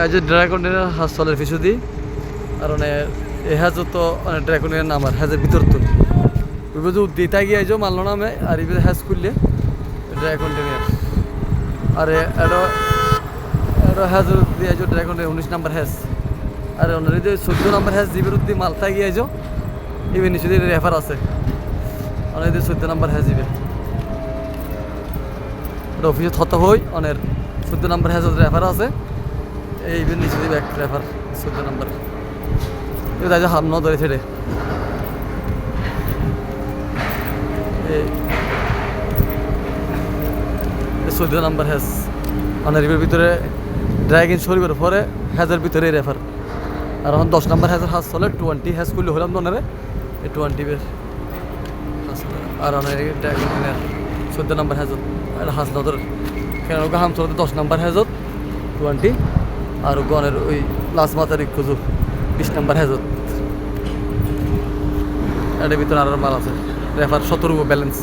আজ ড্রাগনের হাসপাতালের পিছু দিই আর এহাজও তো ড্রাগনের নাম আর হ্যাজের ভিতর তুল ওই যে উদ্দিতা গিয়ে আইজো মানলো নামে আর এই হ্যাজ খুললে ড্রাগনের আর এটা হ্যাজ দিয়ে আইজো ড্রাগনের 19 নম্বর হ্যাজ আর ওনার যে 14 নম্বর হ্যাজ জিবের উদ্দি মালতা গিয়ে আইজো ইভেন নিচে রেফার আছে অনেক 14 নম্বর হ্যাজ দিবে এটা অফিসে থত হই অনেক 14 নম্বর হ্যাজ রেফার আছে এই নিচে দিবে এক রেফার 14 নম্বর এটা হাম ন ধরে ছেড়ে এই 14 নম্বর হ্যাজ অনেক ভিতরে ড্রাগন শরীরের পরে হ্যাজের ভিতরে রেফার আর এখন 10 নম্বর হ্যাজের হাজ চলে 20 হ্যাজ করলে হলাম দোনারে এই 20 বের আর অনেক ড্রাগনের 14 নম্বর হ্যাজত এটা হাজ নদর কেন হাম চলতে 10 নম্বর হ্যাজত 20 আর গনের ওই লাস্ট মাথার খুঁজু 20 নম্বর হ্যাজত এটার ভিতরে আর মাল আছে রেফার 17 ব্যালেন্স